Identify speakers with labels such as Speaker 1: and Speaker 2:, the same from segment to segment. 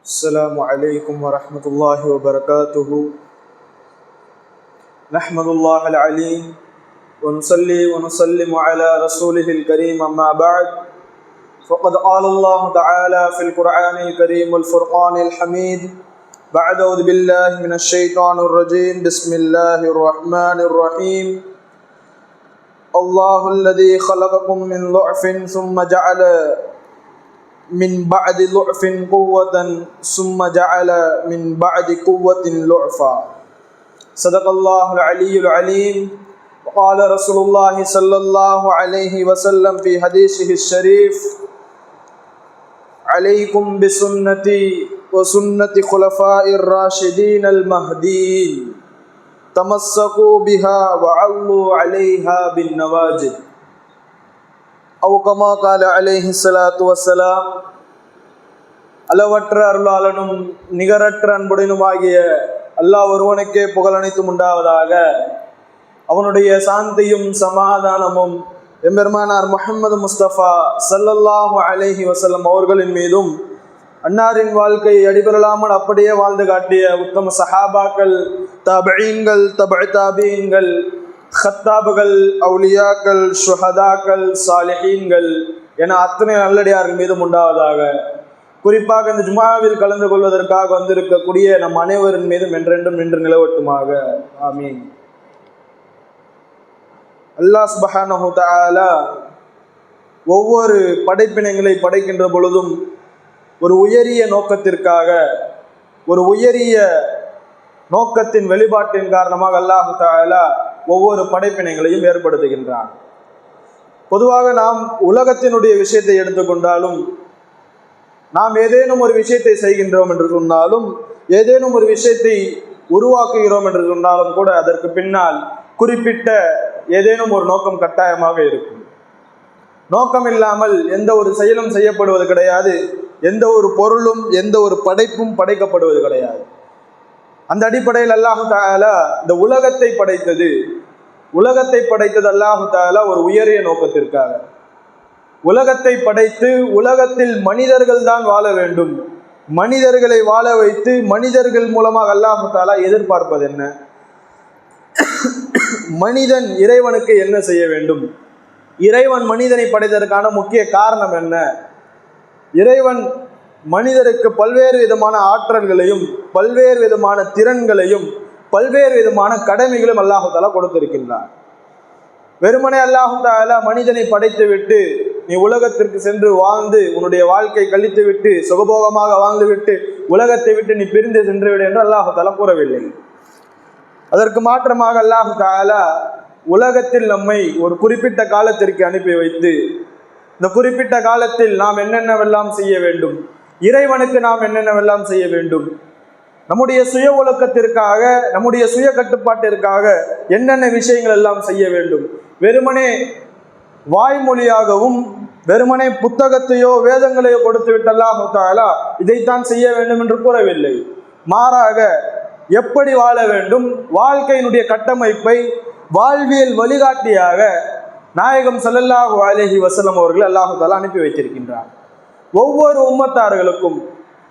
Speaker 1: السلام عليكم ورحمة الله وبركاته. نحمد الله العليم ونصلي ونسلم على رسوله الكريم أما بعد فقد قال الله تعالى في القرآن الكريم والفرقان الحميد بعد أعوذ بالله من الشيطان الرجيم بسم الله الرحمن الرحيم الله الذي خلقكم من ضعف ثم جعل من بعد ضعف قوة ثم جعل من بعد قوة ضعفا صدق الله العلي العليم. وقال رسول الله صلى الله عليه وسلم في حديثه الشريف عليكم بسنتي وسنة خلفاء الراشدين المهديين تمسكوا بها وعضوا عليها بالنواجذ أو كما قال عليه الصلاة والسلام. அளவற்ற அருளாளனும் நிகரற்ற அன்புடனுமாகிய அல்லாஹ் ஒருவனுக்கே புகழ் அனைத்தும் உண்டாவதாக. அவனுடைய சாந்தியும் சமாதானமும் எம்பெருமானார் முஹம்மது முஸ்தபா ஸல்லல்லாஹு அலைஹி வஸல்லம் அவர்களின் மீதும் அன்னாரின் வாழ்க்கையை அடிபெறலாமல் அப்படியே வாழ்ந்து காட்டிய உத்தம சஹாபாக்கள், தாபிஈன்கள், தபஅ தாபிஈன்கள், ஹத்தாபுகள், அவுலியாக்கள், ஷுஹதாக்கள், சாலிஹீன்கள் என அத்தனை நல்லடியார்கள் மீதும் உண்டாவதாக. குறிப்பாக இந்த ஜுமாவில் கலந்து கொள்வதற்காக வந்திருக்கக்கூடிய நம் அனைவரின் மீதும் என்றென்றும் நின்று நிலவட்டுமாக. ஆமீன். அல்லாஹ் சுப்ஹானஹு தஆலா ஒவ்வொரு படைப்பினங்களை படைக்கின்ற பொழுதும் ஒரு உயரிய நோக்கத்திற்காக, ஒரு உயரிய நோக்கத்தின் வெளிப்பாட்டின் காரணமாக அல்லாஹ் தஆலா ஒவ்வொரு படைப்பினங்களையும் ஏற்படுத்துகின்றான். பொதுவாக நாம் உலகத்தினுடைய விஷயத்தை எடுத்துக்கொண்டாலும், நாம் ஏதேனும் ஒரு விஷயத்தை செய்கின்றோம் என்று சொன்னாலும், ஏதேனும் ஒரு விஷயத்தை உருவாக்குகிறோம் என்று சொன்னாலும் கூட அதற்கு பின்னால் குறிப்பிட்ட ஏதேனும் ஒரு நோக்கம் கட்டாயமாக இருக்கும். நோக்கம் இல்லாமல் எந்த ஒரு செயலும் செய்யப்படுவது கிடையாது. எந்த ஒரு பொருளும் எந்த ஒரு படைப்பும் படைக்கப்படுவது கிடையாது. அந்த அடிப்படையில் அல்லாஹு தஆலா இந்த உலகத்தை படைத்தது அல்லாஹு தஆலா ஒரு உயரிய நோக்கத்திற்காக. உலகத்தை படைத்து உலகத்தில் மனிதர்கள் தான் வாழ வேண்டும். மனிதர்களை வாழ வைத்து மனிதர்கள் மூலமாக அல்லாஹு தஆலா எதிர்பார்ப்பது என்ன? மனிதன் இறைவனுக்கு என்ன செய்ய வேண்டும்? இறைவன் மனிதனை படைத்ததற்கான முக்கிய காரணம் என்ன? இறைவன் மனிதருக்கு பல்வேறு விதமான ஆற்றல்களையும் பல்வேறு விதமான திறன்களையும் பல்வேறு விதமான கடமைகளும் அல்லாஹு தஆலா கொடுத்திருக்கின்றார். வெறுமனே அல்லாஹு தஆலா மனிதனை படைத்து விட்டு நீ உலகத்திற்கு சென்று வாழ்ந்து உன்னுடைய வாழ்க்கை கழித்து விட்டு சுகபோகமாக வாழ்ந்து விட்டு உலகத்தை விட்டு நீ பிரிந்து சென்று விடு என்று அல்லாஹு தஆலா கூறவில்லை. அதற்கு மாற்றமாக அல்லாஹு தஆலா உலகத்தில் நம்மை ஒரு குறிப்பிட்ட காலத்திற்கு அனுப்பி வைத்து இந்த குறிப்பிட்ட காலத்தில் நாம் என்னென்னவெல்லாம் செய்ய வேண்டும், இறைவனுக்கு நாம் என்னென்னவெல்லாம் செய்ய வேண்டும், நம்முடைய சுய ஒழுக்கத்திற்காக நம்முடைய சுய கட்டுப்பாட்டிற்காக என்னென்ன விஷயங்கள் எல்லாம் செய்ய வேண்டும். வெறுமனே வாய்மொழியாகவும் வெறுமனே புத்தகத்தையோ வேதங்களையோ கொடுத்து விட்டு அல்லாஹ் தஆலா இதைத்தான் செய்ய வேண்டும் என்று கூறவில்லை. மாறாக எப்படி வாழ வேண்டும், வாழ்க்கையினுடைய கட்டமைப்பை வாழ்வியல் வழிகாட்டியாக நாயகம் ஸல்லல்லாஹு அலைஹி வஸல்லம் அவர்கள் அல்லாஹ் தஆலா அனுப்பி வைத்திருக்கின்றார். ஒவ்வொரு உம்மத்தார்களுக்கும்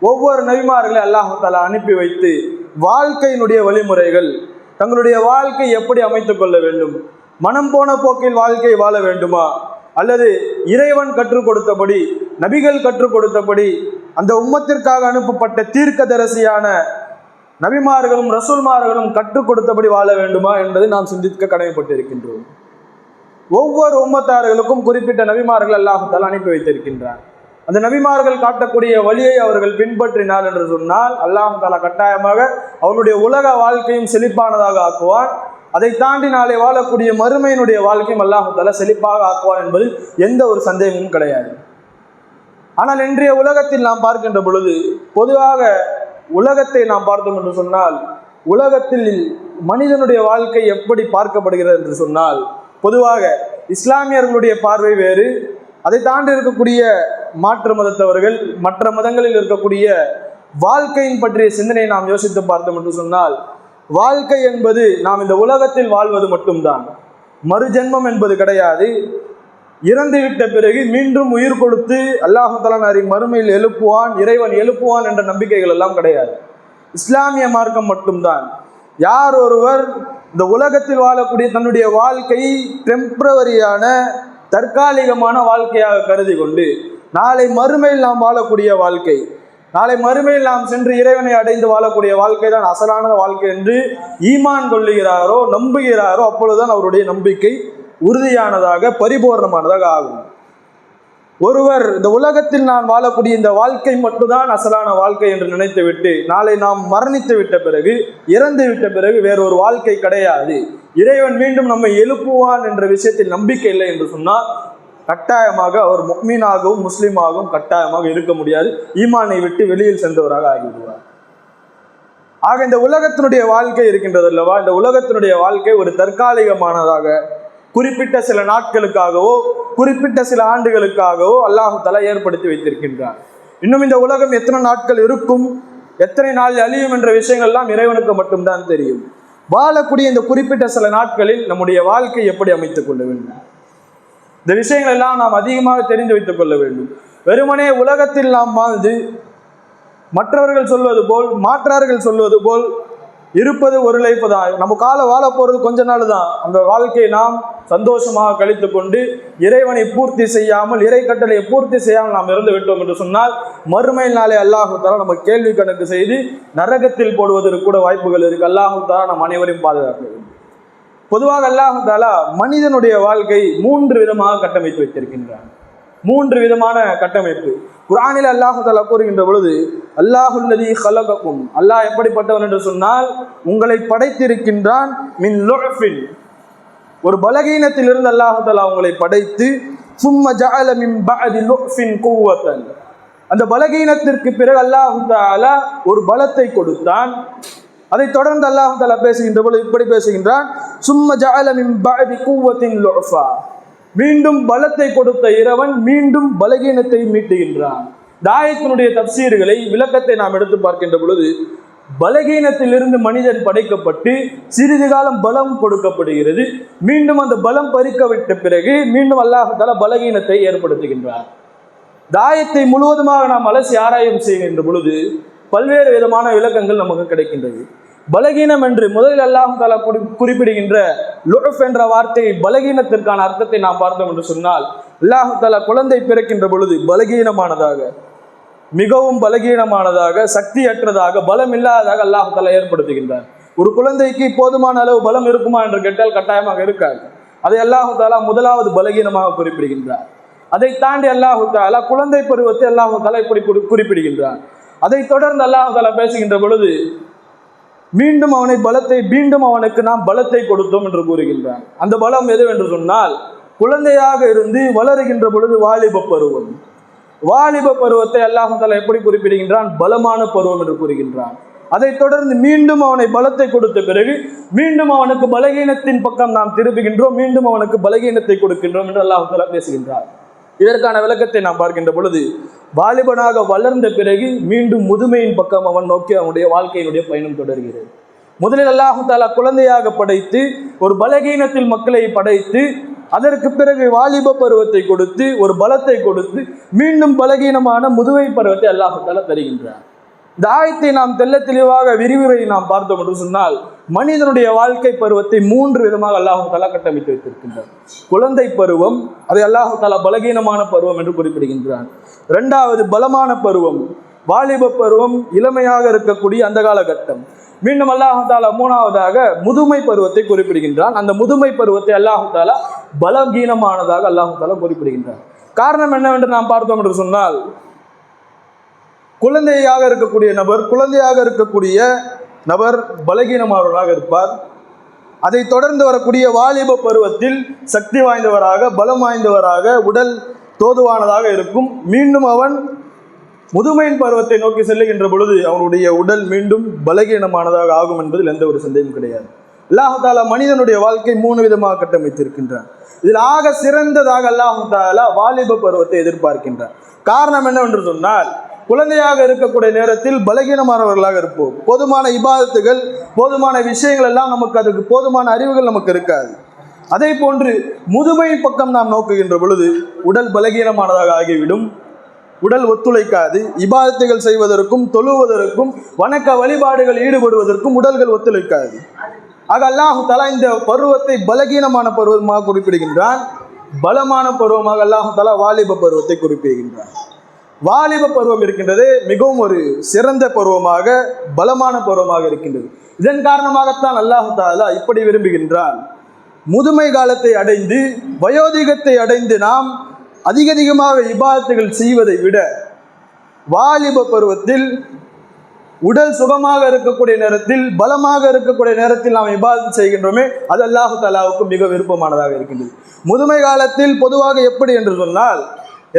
Speaker 1: ஒவ்வொரு நபிமார்களை அல்லாஹ் தஆலா அனுப்பி வைத்து வாழ்க்கையினுடைய வழிமுறைகள், தங்களுடைய வாழ்க்கை எப்படி அமைத்துக் கொள்ள வேண்டும், மனம் போன போக்கில் வாழ்க்கை வாழ வேண்டுமா, அல்லது இறைவன் கற்றுக் கொடுத்தபடி நபிகள் கற்றுக் கொடுத்தபடி அந்த உம்மத்திற்காக அனுப்பப்பட்ட தீர்க்கதரிசியான நபிமார்களும் ரசூல்மார்களும் கற்றுக் கொடுத்தபடி வாழ வேண்டுமா என்பதை நாம் சிந்திக்க கடமைப்பட்டிருக்கின்றோம். ஒவ்வொரு உம்மத்தார்களுக்கும் குறிப்பிட்ட நபிமார்கள் அல்லாஹ் தஆலா அனுப்பி வைத்திருக்கின்றார். அந்த நபிமார்கள் காட்டக்கூடிய வழியை அவர்கள் பின்பற்றினார் என்று சொன்னால் அல்லாஹ் தஆலா கட்டாயமாக அவருடைய உலக வாழ்க்கையும் செழிப்பானதாக ஆக்குவான். அதை தாண்டி நாளை வாழக்கூடிய மறுமையினுடைய வாழ்க்கையும் அல்லாஹ் தஆலா செழிப்பாக ஆக்குவான் என்பதில் எந்த ஒரு சந்தேகமும் கிடையாது. ஆனால் இன்றைய உலகத்தில் நாம் பார்க்கின்ற பொழுது, பொதுவாக உலகத்தை நாம் பார்த்தோம் என்று சொன்னால், உலகத்தில் மனிதனுடைய வாழ்க்கை எப்படி பார்க்கப்படுகிறது என்று சொன்னால், பொதுவாக இஸ்லாமியர்களுடைய பார்வை வேறு, அதை தாண்டி இருக்கக்கூடிய மாற்று மதத்தவர்கள், மற்ற மதங்களில் இருக்கக்கூடிய வாழ்க்கையின் பற்றிய சிந்தனையை நாம் யோசித்து பார்த்தோம் என்று சொன்னால், வாழ்க்கை என்பது நாம் இந்த உலகத்தில் வாழ்வது மட்டும்தான். மறுஜென்மம் என்பது கிடையாது. இறந்துவிட்ட பிறகு மீண்டும் உயிர் கொடுத்து அல்லாஹு தஆலா மறுமையில் எழுப்புவான், இறைவன் எழுப்புவான் என்ற நம்பிக்கைகள் எல்லாம் கிடையாது. இஸ்லாமிய மார்க்கம் மட்டும்தான். யார் ஒருவர் இந்த உலகத்தில் வாழக்கூடிய தன்னுடைய வாழ்க்கையை டெம்பரவரியான தற்காலிகமான வாழ்க்கையாக கருதி கொண்டு நாளை மறுமையில் நாம் வாழக்கூடிய வாழ்க்கை, நாளை மறுமையில் நாம் சென்று இறைவனை அடைந்து வாழக்கூடிய வாழ்க்கை தான் அசலான வாழ்க்கை என்று ஈமான் கொள்ளுகிறாரோ, நம்புகிறாரோ, அப்பொழுதுதான் அவருடைய நம்பிக்கை உறுதியானதாக பரிபூர்ணமானதாக ஆகும். ஒருவர் இந்த உலகத்தில் நான் வாழக்கூடிய இந்த வாழ்க்கை மட்டும்தான் அசலான வாழ்க்கை என்று நினைத்துவிட்டு நாளை நாம் மரணித்து விட்ட பிறகு, இறந்து விட்ட பிறகு வேறொரு வாழ்க்கை கிடையாது, இறைவன் மீண்டும் நம்மை எழுப்புவான் என்ற விஷயத்தில் நம்பிக்கை இல்லை என்று சொன்னால் கட்டாயமாக அவர் முஃமினாகவும் முஸ்லீமாகவும் கட்டாயமாக இருக்க முடியாது, ஈமானை விட்டு வெளியில் சென்றவராக ஆகிவிடுவார். ஆக இந்த உலகத்தினுடைய வாழ்க்கை இருக்கின்றது அல்லவா, இந்த உலகத்தினுடைய வாழ்க்கை ஒரு தற்காலிகமானதாக குறிப்பிட்ட சில நாட்களுக்காகவோ குறிப்பிட்ட சில ஆண்டுகளுக்காகவோ அல்லாஹு தஆலா ஏற்படுத்தி வைத்திருக்கின்றார். இன்னும் இந்த உலகம் எத்தனை நாட்கள் இருக்கும், எத்தனை நாள் அழியும் என்ற விஷயங்கள்லாம் இறைவனுக்கு மட்டும்தான் தெரியும். வாழக்கூடிய இந்த குறிப்பிட்ட சில நாட்களில் நம்முடைய வாழ்க்கை எப்படி அமைத்துக் கொள்ள வேண்டும், இந்த விஷயங்கள் எல்லாம் நாம் அதிகமாக தெரிந்து வைத்துக் கொள்ள வேண்டும். வெறுமனே உலகத்தில் நாம் வாழ்ந்து மற்றவர்கள் சொல்வது போல், மாற்றார்கள் சொல்வது போல் இருப்பது ஒரு லைஃப் தான், நம்ம காலை வாழ போகிறது கொஞ்ச நாள் தான், அந்த வாழ்க்கையை நாம் சந்தோஷமாக கழித்து கொண்டு இறைவனை பூர்த்தி செய்யாமல், இறை கட்டளையை பூர்த்தி செய்யாமல் நாம் இறந்து விட்டோம் என்று சொன்னால் மறுமை நாளே அல்லாஹு தஆலா நம்ம கேள்வி கணக்கு செய்து நரகத்தில் போடுவதற்கு கூட வாய்ப்புகள் இருக்கு. அல்லாஹு தஆலா நம் அனைவரையும் பாதுகாக்க வேண்டும். பொதுவாக அல்லாஹு தஆலா மனிதனுடைய வாழ்க்கை 3 விதமாக கட்டமைத்து வைத்திருக்கின்றான். 3 விதமான கட்டமைப்பு குர்ஆனில் அல்லாஹு தஆலா கூறுகின்ற பொழுது, அல்லாஹுல்லதீ ஹலகக்கும், அல்லாஹ் எப்படிப்பட்டவன் என்று சொன்னால் உங்களை படைத்திருக்கின்றான், மின் லுஃபின், ஒரு பலகீனத்திலிருந்து அல்லாஹு தஆலா உங்களை படைத்து, சும்ம ஜஅல மின் பஅதி லுஃபின் குவ்வத்தன், அந்த பலகீனத்திற்கு பிறகு அல்லாஹு தஆலா ஒரு பலத்தை கொடுத்தான். அதை தொடர்ந்து அல்லாஹு தஆலா பேசுகின்ற பொழுது இப்படி பேசுகின்றான், சும்ம ஜஅல மின் பஅதி குவ்வத்தின் லுஃபா, மீண்டும் பலத்தை கொடுத்த இறைவன் மீண்டும் பலகீனத்தை மீட்டுகின்றான். இந்த ஆயத்தினுடைய தப்சீர்களை, விளக்கத்தை நாம் எடுத்து பார்க்கின்ற பொழுது, பலகீனத்திலிருந்து மனிதன் படைக்கப்பட்டு சிறிது காலம் பலம் கொடுக்கப்படுகிறது, மீண்டும் அந்த பலம் பறிக்கப்பட்ட பிறகு மீண்டும் அல்லாஹ் தஆலா பலகீனத்தை ஏற்படுத்துகின்றார். இந்த ஆயத்தை முழுவதுமாக நாம் அலசி ஆராயம் செய்கின்ற பொழுது பல்வேறு விதமான விளக்கங்கள் நமக்கு கிடைக்கின்றது. பலகீனம் என்று முதலில் அல்லாஹ் தஆலா குறிப்பிடுகின்ற லுஃப் என்ற வார்த்தை பலகீனத்திற்கான அர்த்தத்தை நாம் பார்த்தோம் என்று சொன்னால், அல்லாஹ் தஆலா குழந்தை பிறக்கின்ற பொழுது பலகீனமானதாக, மிகவும் பலகீனமானதாக, சக்தியற்றதாக, பலம் இல்லாததாக அல்லாஹ் தஆலா ஏற்படுத்துகின்றார். ஒரு குழந்தைக்கு போதுமான அளவு பலம் இருக்குமா என்று கேட்டால் கட்டாயமாக இருக்காது. அதை அல்லாஹ் தஆலா முதலாவது பலகீனமாக குறிப்பிடுகின்றார். அதை தாண்டி அல்லாஹ் தஆலா குழந்தை பருவத்தை அல்லாஹ் தஆலா இப்படி குறிப்பிடுகின்றார். அதை தொடர்ந்து அல்லாஹ் தஆலா பேசுகின்ற பொழுது மீண்டும் அவனுக்கு நாம் பலத்தை கொடுத்தோம் என்று கூறுகின்றான். அந்த பலம் எது என்று சொன்னால், குழந்தையாக இருந்து வளருகின்ற பொழுது வாலிப பருவம், வாலிப பருவத்தை அல்லாஹ் தஆலா எப்படி குறிப்பிடுகின்றான், பலமான பருவம் என்று கூறுகின்றான். அதை தொடர்ந்து மீண்டும் அவனை பலத்தை கொடுத்த பிறகு மீண்டும் அவனுக்கு பலகீனத்தின் பக்கம் நாம் திருப்புகின்றோம், மீண்டும் அவனுக்கு பலகீனத்தை கொடுக்கின்றோம் என்று அல்லாஹ் தஆலா பேசுகின்றார். இதற்கான விளக்கத்தை நாம் பார்க்கின்ற பொழுது, வாலிபனாக வளர்ந்த பிறகு மீண்டும் முதுமையின் பக்கம் அவன் நோக்கி அவனுடைய வாழ்க்கையினுடைய பயணம் தொடர்கிறது. முதலில் அல்லாஹ் தஆலா குழந்தையாக படைத்து ஒரு பலகீனத்தில் மக்களை படைத்து அதற்கு பிறகு வாலிப பருவத்தை கொடுத்து ஒரு பலத்தை கொடுத்து மீண்டும் பலகீனமான முதுமை பருவத்தை அல்லாஹ் தஆலா தருகின்றார். இந்த ஆயத்தை நாம் தெள்ள தெளிவாக விரிவுரையை நாம் பார்த்தோம் என்று சொன்னால், மனிதனுடைய வாழ்க்கை பருவத்தை 3 விதமாக அல்லாஹ் தஆலா கட்டமைத்து வைத்திருக்கின்றார். குழந்தை பருவம், அதை அல்லாஹ் தஆலா பலகீனமான பருவம் என்று குறிப்பிடுகின்றான். 2வது பலமான பருவம், வாலிப பருவம், இளமையாக இருக்கக்கூடிய அந்த காலகட்டம். மீண்டும் அல்லாஹ் தஆலா 3வதாக முதுமை பருவத்தை குறிப்பிடுகின்றான். அந்த முதுமை பருவத்தை அல்லாஹ் தஆலா பலகீனமானதாக அல்லாஹ் தஆலா குறிப்பிடுகின்றான். காரணம் என்னவென்று நாம் பார்த்தோம் என்று சொன்னால், குழந்தையாக இருக்கக்கூடிய நபர் பலகீனமானவராக இருப்பார். அதை தொடர்ந்து வரக்கூடிய வாலிப பருவத்தில் சக்தி வாய்ந்தவராக, பலம் வாய்ந்தவராக, உடல் தோதுவானதாக இருக்கும். மீண்டும் அவன் முதுமையின் பருவத்தை நோக்கி செல்லுகின்ற பொழுது அவனுடைய உடல் மீண்டும் பலகீனமானதாக ஆகும் என்பதில் எந்த ஒரு சந்தேகம் கிடையாது. அல்லாஹ் தஆலா மனிதனுடைய வாழ்க்கை 3 விதமாக கட்டமைத்திருக்கின்றான். இதில் ஆக சிறந்ததாக அல்லாஹ் தஆலா வாலிப பருவத்தை எதிர்பார்க்கின்றான். காரணம் என்னவென்று சொன்னால், குழந்தையாக இருக்கக்கூடிய நேரத்தில் பலகீனமானவர்களாக இருப்போம். போதுமான இபாதத்துகள், போதுமான விஷயங்கள் எல்லாம் நமக்கு, அதுக்கு போதுமான அறிவுகள் நமக்கு இருக்காது. அதே போன்று முதுமை பக்கம் நாம் நோக்குகின்ற பொழுது உடல் பலகீனமானதாக ஆகிவிடும், உடல் ஒத்துழைக்காது. இபாதத்துகள் செய்வதற்கும் தொழுவதற்கும் வணக்க வழிபாடுகள் ஈடுபடுவதற்கும் உடல்கள் ஒத்துழைக்காது. ஆக அல்லாஹு தஆலா இந்த பருவத்தை பலகீனமான பருவமாக குறிப்பிடுகின்றான். பலமான பருவமாக அல்லாஹு தஆலா வாலிப பருவத்தை குறிப்பிடுகின்றான். வாலிப பருவம் இருக்கின்றது மிகவும் ஒரு சிறந்த பருவமாக, பலமான பருவமாக இருக்கின்றது. இதன் காரணமாகத்தான் அல்லாஹு தஆலா இப்படி விரும்புகின்றான். முதுமை காலத்தை அடைந்து வயோதிகத்தை அடைந்து நாம் அதிகமாக இபாதத்துகள் செய்வதை விட வாலிப பருவத்தில் உடல் சுகமாக இருக்கக்கூடிய நேரத்தில், பலமாக இருக்கக்கூடிய நேரத்தில் நாம் இபாதத் செய்கின்றோமே, அது அல்லாஹு தஆலாவுக்கு மிக விருப்பமானதாக இருக்கின்றது. முதுமை காலத்தில் பொதுவாக எப்படி என்று சொன்னால்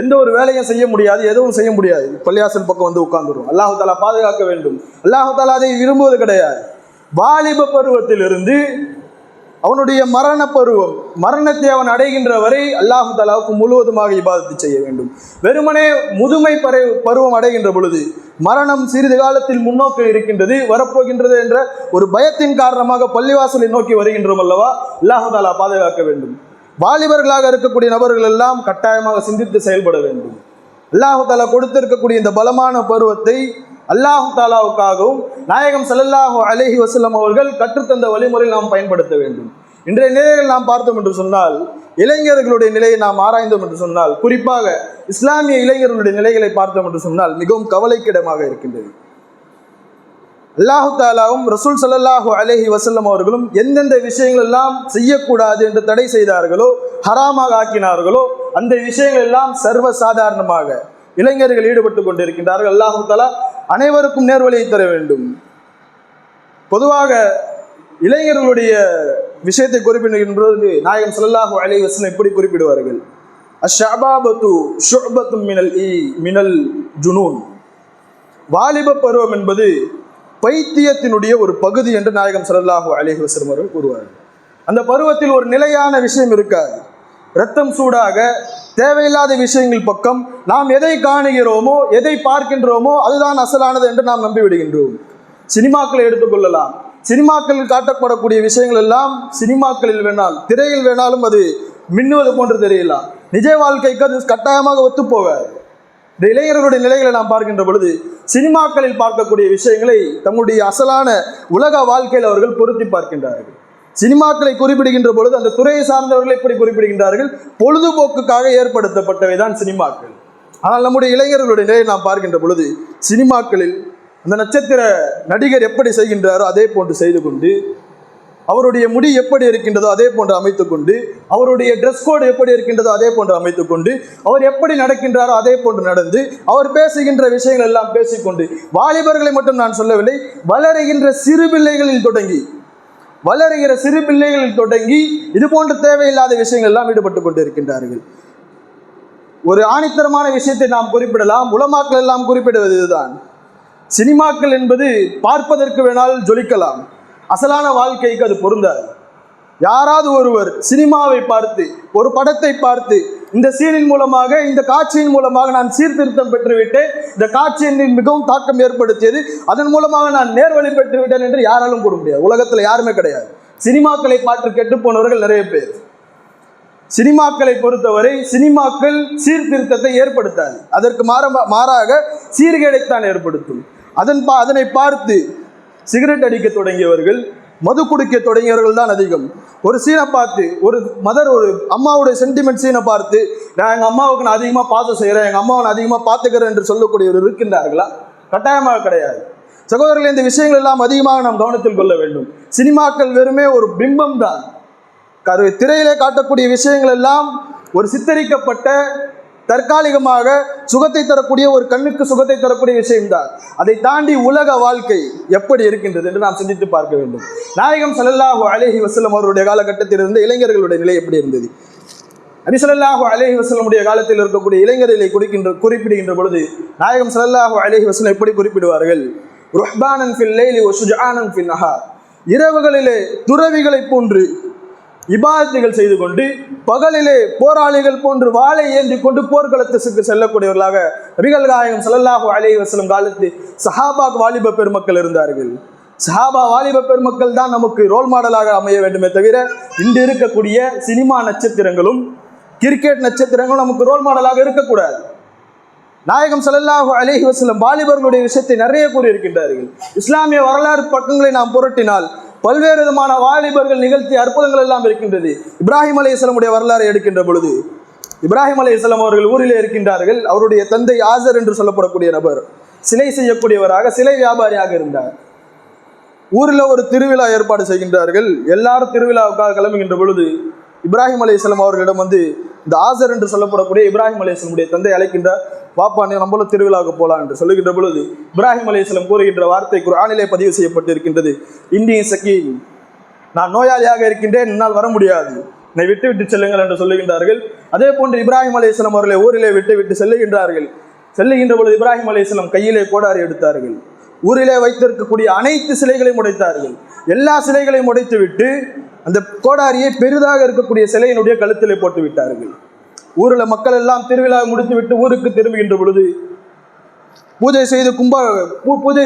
Speaker 1: எந்த ஒரு வேலையும் செய்ய முடியாது, எதுவும் செய்ய முடியாது. பள்ளியாசல் பக்கம் வந்து உட்கார்ந்துரும். அல்லாஹு தஆலா பாதுகாக்க வேண்டும். அல்லாஹு தஆலா அதை விரும்புவது கிடையாது. வாலிப பருவத்திலிருந்து அவனுடைய மரண பருவம், மரணத்தை அவன் அடைகின்ற வரை அல்லாஹு தஆலாவுக்கு முழுவதுமாக இபாதத்து செய்ய வேண்டும். வெறுமனே முதுமை பருவம் அடைகின்ற பொழுது மரணம் சிறிது காலத்தில் முன்னோக்கி இருக்கின்றது, வரப்போகின்றது என்ற ஒரு பயத்தின் காரணமாக பள்ளிவாசலை நோக்கி வருகின்றோம் அல்லவா, அல்லாஹு தஆலா பாதுகாக்க வேண்டும். வாலிபர்களாக இருக்கக்கூடிய நபர்கள் எல்லாம் கட்டாயமாக சிந்தித்து செயல்பட வேண்டும். அல்லாஹு தஆலா கொடுத்திருக்கக்கூடிய இந்த பலமான பருவத்தை அல்லாஹு தஆலாவுக்காகவும் நாயகம் ஸல்லல்லாஹு அலைஹி வஸல்லம் அவர்கள் கற்றுத்தந்த வழிமுறையில் நாம் பயன்படுத்த வேண்டும். இன்றைய நிலையில் நாம் பார்த்தோம் என்று சொன்னால், இளைஞர்களுடைய நிலையை நாம் ஆராய்ந்தோம் என்று சொன்னால், குறிப்பாக இஸ்லாமிய இளைஞர்களுடைய நிலைகளை பார்த்தோம் என்று சொன்னால் மிகவும் கவலைக்கிடமாக இருக்கின்றது. அல்லாஹு தஆலாவும் ரசூல் ஸல்லல்லாஹு அலைஹி வஸல்லம் அவர்களும் எந்தெந்த விஷயங்கள் எல்லாம் செய்யக்கூடாது என்று தடை செய்தார்களோ, ஹராமாக ஆக்கினார்களோ, அந்த விஷயங்கள் எல்லாம் சர்வ சாதாரணமாக இளைஞர்கள் ஈடுபட்டு கொண்டிருக்கின்றார்கள். அல்லாஹு தஆலா அனைவருக்கும் நேர்வழியை தர வேண்டும். பொதுவாக இளைஞர்களுடைய விஷயத்தை குறிப்பிடுகின்றது நாயகம் ஸல்லல்லாஹு அலைஹி வஸல்லம் இப்படி குறிப்பிடுவார்கள், அஷ்ஷபாபத்து ஷுஅபத்தும் மினல் ஜுனூன். வாலிப பருவம் என்பது பைத்தியத்தினுடைய ஒரு பகுதி என்று நாயகம் ஸல்லல்லாஹு அலைஹி வஸல்லம் அவர்கள் கூறுவார்கள். அந்த பருவத்தில் ஒரு நிலையான விஷயம் இருக்காது. இரத்தம் சூடாக தேவையில்லாத விஷயங்கள் பக்கம் நாம் எதை காணுகிறோமோ, எதை பார்க்கின்றோமோ அதுதான் அசலானது என்று நாம் நம்பிவிடுகின்றோம். சினிமாக்களை எடுத்துக்கொள்ளலாம். சினிமாக்களில் காட்டப்படக்கூடிய விஷயங்கள் எல்லாம் சினிமாக்களில் வேணால், திரையில் வேணாலும் அது மின்னுவது போன்று தெரியலாம். நிஜ வாழ்க்கைக்கு அது கட்டாயமாக ஒத்துப்போகாது. இந்த இளைஞர்களுடைய நிலைகளை நாம் பார்க்கின்ற பொழுது சினிமாக்களில் பார்க்கக்கூடிய விஷயங்களை தங்களுடைய அசலான உலக வாழ்க்கையில் அவர்கள் பொருத்தி பார்க்கின்றார்கள். சினிமாக்களை குறிப்பிடுகின்ற பொழுது அந்த துறையை சார்ந்தவர்கள் எப்படி குறிப்பிடுகின்றார்கள், பொழுதுபோக்குக்காக ஏற்படுத்தப்பட்டவை தான் சினிமாக்கள். ஆனால் நம்முடைய இளைஞர்களுடைய நிலையை நாம் பார்க்கின்ற பொழுது சினிமாக்களில் அந்த நட்சத்திர நடிகர் எப்படி செய்கின்றாரோ அதே போன்று செய்து கொண்டு, அவருடைய முடி எப்படி இருக்கின்றதோ அதே போன்று அமைத்துக்கொண்டு, அவருடைய ட்ரெஸ் கோடு எப்படி இருக்கின்றதோ அதே போன்று அமைத்துக்கொண்டு, அவர் எப்படி நடக்கின்றாரோ அதே போன்று நடந்து, அவர் பேசுகின்ற விஷயங்கள் எல்லாம் பேசிக்கொண்டு, வாலிபர்களை மட்டும் நான் சொல்லவில்லை, வளருகின்ற சிறு பிள்ளைகளில் தொடங்கி இது போன்ற தேவையில்லாத விஷயங்கள் எல்லாம் ஈடுபட்டு கொண்டு இருக்கின்றார்கள். ஒரு ஆணித்தரமான விஷயத்தை நாம் குறிப்பிடலாம். உலமாக்கள் எல்லாம் குறிப்பிடுவது இதுதான். சினிமாக்கள் என்பது பார்ப்பதற்கு வேணால் ஜொலிக்கலாம், அசலான வாழ்க்கைக்கு அது பொருந்தாது. யாராவது ஒருவர் சினிமாவை பார்த்து, ஒரு படத்தை பார்த்து, இந்த சீனின் மூலமாக, இந்த காட்சியின் மூலமாக நான் சீர்திருத்தம் பெற்றுவிட்டேன், இந்த காட்சியின் மிகவும் தாக்கம் ஏற்படுத்தியது, அதன் மூலமாக நான் நேர்வழி பெற்றுவிட்டேன் என்று யாராலும் கூற முடியாது. உலகத்தில் யாருமே கிடையாது. சினிமாக்களை பார்த்து கெட்டு போனவர்கள் நிறைய பேர். சினிமாக்களை பொறுத்தவரை சினிமாக்கள் சீர்திருத்தத்தை ஏற்படுத்தாது, அதற்கு மாறாக சீர்கேடைத்தான் ஏற்படுத்தும். அதனை பார்த்து சிகரெட் அடிக்க தொடங்கியவர்கள், மது குடிக்க தொடங்கியவர்கள் தான் அதிகம். ஒரு சீனை பார்த்து, ஒரு அம்மாவுடைய சென்டிமெண்ட் சீனை பார்த்து, நான் எங்கள் அம்மாவுக்கு நான் அதிகமாக பாசம் செய்கிறேன், எங்கள் அம்மாவை நான் அதிகமாக பார்த்துக்கிறேன் என்று சொல்லக்கூடியவர் இருக்கின்றார்களா? கட்டாயமாக கிடையாது. சகோதரர்களே, இந்த விஷயங்கள் எல்லாம் அதிகமாக நாம் கவனத்தில் கொள்ள வேண்டும். சினிமாக்கள் வெறுமே ஒரு பிம்பம் தான். திரையிலே காட்டக்கூடிய விஷயங்கள் எல்லாம் ஒரு சித்தரிக்கப்பட்ட, தற்காலிகமாக சுகத்தை தரக்கூடிய, ஒரு கண்ணுக்கு சுகத்தை தரக்கூடிய விஷயம்தான். அதை தாண்டி உலக வாழ்க்கை எப்படி இருக்கின்றது என்று நாம் சிந்தித்து பார்க்க வேண்டும். நாயகம் ஸல்லல்லாஹு அலைஹி வஸல்லம் அவருடைய காலகட்டத்தில் இருந்த இளைஞர்களுடைய நிலை எப்படி இருந்தது? நபி ஸல்லல்லாஹு அலைஹி வஸல்லமுடைய காலத்தில் இருக்கக்கூடிய இளைஞர்களை குறிப்பிடுகின்ற பொழுது நாயகம் ஸல்லல்லாஹு அலைஹி வஸல்லம் எப்படி குறிப்பிடுவார்கள்? ருஹ்பானன் ஃபில் லைலி வ ஷுஜானன் ஃபின் நஹார். இரவுகளிலே துறவிகளை போன்று இபாதத்துகள் செய்து கொண்டு, பகலிலே போராளிகள் போன்று வாளை ஏந்தி கொண்டு போர்க்களத்துக்கு செல்லக்கூடியவர்களாக நபிகள் நாயகம் ஸல்லல்லாஹு அலைஹி வஸல்லம் காலத்தில் சஹாபா வாலிப பெருமக்கள் இருந்தார்கள். சஹாபா வாலிப பெருமக்கள் தான் நமக்கு ரோல் மாடலாக அமைய வேண்டுமே தவிர இன்று இருக்கக்கூடிய சினிமா நட்சத்திரங்களும் கிரிக்கெட் நட்சத்திரங்களும் நமக்கு ரோல் மாடலாக இருக்கக்கூடாது. நாயகம் ஸல்லல்லாஹு அலைஹி வஸல்லம் வாலிபர்களுடைய விஷயத்தை நிறைய கூறியிருக்கின்றார்கள். இஸ்லாமிய வரலாறு பக்கங்களை நாம் புரட்டினால் பல்வேறு விதமான வாலிபர்கள் நிகழ்த்திய அற்புதங்கள் எல்லாம் இருக்கின்றது. இப்ராஹிம் அலைஹிஸ்ஸலாமுடைய வரலாறு எடுக்கின்ற பொழுது, இப்ராஹிம் அலைஹிஸ்ஸலாம் அவர்கள் ஊரிலே இருக்கின்றார்கள். அவருடைய தந்தை ஆசர் என்று சொல்லப்படக்கூடிய நபர் சிலை செய்யக்கூடியவராக, சிலை வியாபாரியாக இருந்தார். ஊரில் ஒரு திருவிழா ஏற்பாடு செய்கின்றார்கள். எல்லாரும் திருவிழாவுக்காக கிளம்புகின்ற பொழுது இப்ராஹிம் அலைஹிஸ்ஸலாம் அவர்களிடம் வந்து இந்த ஆசர் என்று சொல்லப்படக்கூடிய இப்ராஹிம் அலைஹிஸ்ஸலாமுடைய தந்தை அழைக்கின்றார். பாப்பா, நீ நம்மளும் திருவிழாவுக்கு போகலாம் என்று சொல்லுகின்ற பொழுது இப்ராஹிம் அலைஹிஸ்ஸலாம் கூறுகின்ற வார்த்தை குர்ஆனிலே பதிவு செய்யப்பட்டிருக்கின்றது. இன்னி சகீம், நான் நோயாளியாக இருக்கின்றேன், என்னால் வர முடியாது, என்னை விட்டு விட்டு செல்லுங்கள் என்று சொல்லுகின்றார்கள். அதே போன்று இப்ராஹிம் அலைஹிஸ்ஸலாம் அவர்களை ஊரிலே விட்டு செல்லுகின்றார்கள். செல்லுகின்ற பொழுது இப்ராஹிம் அலைஹிஸ்ஸலாம் கையிலே கோடாரி எடுத்தார்கள். ஊரிலே வைத்திருக்கக்கூடிய அனைத்து சிலைகளையும் உடைத்தார்கள். எல்லா சிலைகளையும் உடைத்து விட்டு அந்த கோடாரியை பெரிதாக இருக்கக்கூடிய சிலையினுடைய கழுத்திலே போட்டு விட்டார்கள். ஊரில் மக்கள் எல்லாம் திருவிழா முடித்து விட்டு ஊருக்கு திரும்புகின்ற பொழுது பூஜை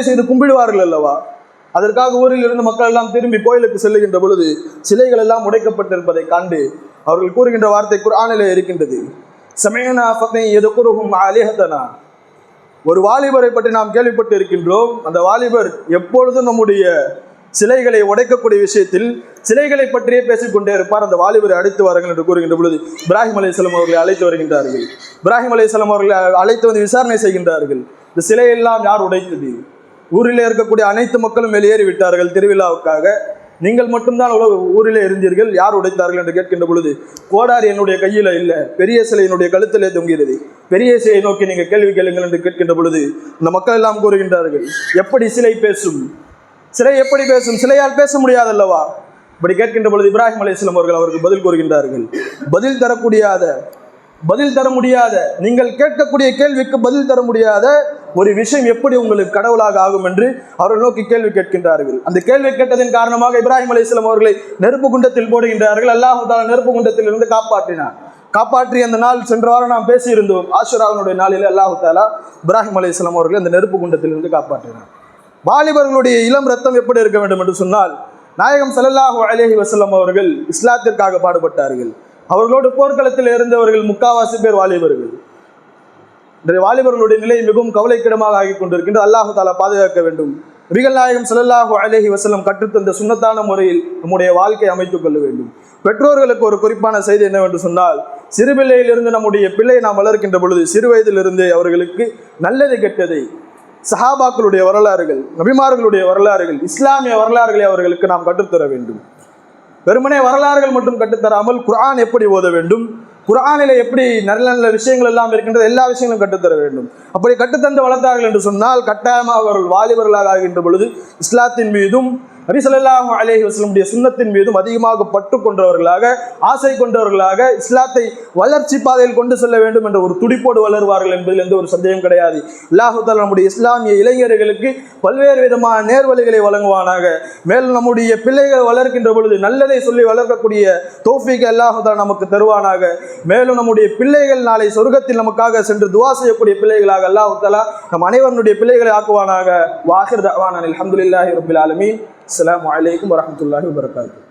Speaker 1: செய்து கும்பிடுவார்கள் அல்லவா, அதற்காக ஊரில் இருந்து மக்கள் எல்லாம் திரும்பி கோயிலுக்கு செல்லுகின்ற பொழுது சிலைகள் எல்லாம் உடைக்கப்பட்டிருப்பதை காண்டு அவர்கள் கூறுகின்ற வார்த்தை குர்ஆனிலே இருக்கின்றது. சமயனா ஃபதை யதுகுருஹும் ஆலிஹதனா, ஒரு வாலிபரை பற்றி நாம் கேள்விப்பட்டு இருக்கின்றோம். அந்த வாலிபர் எப்பொழுதும் நம்முடைய சிலைகளை உடைக்கக்கூடிய விஷயத்தில் சிலைகளை பற்றியே பேசிக்கொண்டே இருப்பார். அந்த வாலிபரை அழைத்து வாருங்கள் என்று கூறுகின்ற பொழுது இப்ராஹிம் அலைஹிஸ்ஸலாம் அவர்களை அழைத்து வருகின்றார்கள். இப்ராஹிம் அலைஹிஸ்ஸலாம் அவர்களை அழைத்து வந்து விசாரணை செய்கின்றார்கள். இந்த சிலையெல்லாம் யார் உடைத்தது? ஊரிலே இருக்கக்கூடிய அனைத்து மக்களும் வெளியேறி விட்டார்கள் திருவிழாவுக்காக, நீங்கள் மட்டும்தான் ஊரிலே இருந்தீர்கள், யார் உடைத்தார்கள் என்று கேட்கின்ற பொழுது கோடாரி என்னுடைய கையில் இல்லை, பெரிய சிலை என்னுடைய கழுத்திலே தொங்குகிறது, பெரிய சிலையை நோக்கி நீங்கள் கேள்வி கேளுங்கள் என்று கேட்கின்ற பொழுது இந்த மக்கள் எல்லாம் கூறுகின்றார்கள், எப்படி சிலை பேசும்? சிலை எப்படி பேசும்? சிலையால் பேச முடியாதல்லவா? இப்படி கேட்கின்ற பொழுது இப்ராஹிம் அலைஹிஸ்ஸலாம் அவர்கள் அவருக்கு பதில் கூறுகின்றார்கள். பதில் தர முடியாத நீங்கள் கேட்கக்கூடிய கேள்விக்கு பதில் தர முடியாத ஒரு விஷயம் எப்படி உங்களுக்கு கடவுளாக ஆகும் என்று அவர்கள் நோக்கி கேள்வி கேட்கின்றார்கள். அந்த கேள்வி கேட்டதன் காரணமாக இப்ராஹிம் அலைஹிஸ்ஸலாம் அவர்களை நெருப்பு குண்டத்தில் போடுகின்றார்கள். அல்லாஹ் தஆலா நெருப்பு குண்டத்தில் இருந்து காப்பாற்றி அந்த நாள் சென்ற வாரம் நாம் பேசியிருந்தோம். ஆஷுராவினுடைய நாளில் அல்லாஹ் தஆலா இப்ராஹிம் அலைஹிஸ்ஸலாம் அவர்களை அந்த நெருப்பு குண்டத்தில் இருந்து காப்பாற்றினார். வாலிபர்களுடைய இளம் ரத்தம் எப்படி இருக்க வேண்டும் என்று சொன்னால், நாயகம் ஸல்லல்லாஹு அலைஹி வஸல்லம் அவர்கள் இஸ்லாத்திற்காக பாடுபட்டார்கள். அவர்களோடு போர்க்களத்தில் இருந்தவர்கள் முக்காவாசி பேர் வாலிபர்கள். இன்றைய வாலிபர்களுடைய நிலை மிகவும் கவலைக்கிடமாக ஆகிக் கொண்டிருக்கின்ற. அல்லாஹு தஆலா பாதுகாக்க வேண்டும். நபிகள் நாயகம் ஸல்லல்லாஹு அலைஹி வஸல்லம் கற்றுத்தந்த சுன்னத்தான முறையில் நம்முடைய வாழ்க்கை அமைத்துக் கொள்ள வேண்டும். பெற்றோர்களுக்கு ஒரு குறிப்பான செய்தி என்னவென்று சொன்னால், சிறுபிள்ளையிலிருந்து நம்முடைய பிள்ளையை நாம் வளர்க்கின்ற பொழுது சிறு வயதிலிருந்து அவர்களுக்கு நல்லது கெட்டதை, சஹாபாக்களுடைய வரலாறுகள், நபிமார்களுடைய வரலாறுகள், இஸ்லாமிய வரலாறுகளை அவர்களுக்கு நாம் கற்றுத்தர வேண்டும். வெறுமனே வரலாறுகள் மட்டும் கற்றுத்தராமல் குர்ஆன் எப்படி ஓத வேண்டும், குர்ஆனிலே எப்படி நல்ல நல்ல விஷயங்கள் எல்லாம் இருக்கின்றது, எல்லா விஷயங்களும் கற்றுத்தர வேண்டும். அப்படி கற்றுத்தந்து வளர்த்தார்கள் என்று சொன்னால் கட்டாயமாக அவர்கள் வாலிபர்களாக ஆகின்ற பொழுது இஸ்லாத்தின் மீதும் நபி ஸல்லல்லாஹு அலைஹி வஸல்லம் சுன்னத்தின் மீதும் அதிகமாக பற்று கொண்டவர்களாக, ஆசை கொண்டவர்களாக, இஸ்லாத்தை வளர்ச்சி பாதையில் கொண்டு செல்ல வேண்டும் என்ற ஒரு துடிப்போடு வளருவார்கள் என்பதில் எந்த ஒரு சந்தேகம் கிடையாது. அல்லாஹ் தஆலா நம்முடைய இஸ்லாமிய இளைஞர்களுக்கு பல்வேறு விதமான நேர்வழிகளை வழங்குவானாக. மேலும் நம்முடைய பிள்ளைகள் வளர்க்கின்ற பொழுது நல்லதை சொல்லி வளர்க்கக்கூடிய தௌஃபீக் அல்லாஹ் தஆலா நமக்கு தருவானாக. மேலும் நம்முடைய பிள்ளைகள் நாளை சொர்க்கத்தில் நமக்காக சென்று துஆ செய்யக்கூடிய பிள்ளைகளாக அல்லாஹ் தஆலா நம் அனைவருடைய பிள்ளைகளை ஆக்குவானாக. வாஹிர் தஅவானா அல்ஹம்துலில்லாஹி ரப்பில் ஆலமீன். அஸ்ஸலாமு அலைக்கும் வரஹ்மத்துல்லாஹி வபரகாத்துஹு.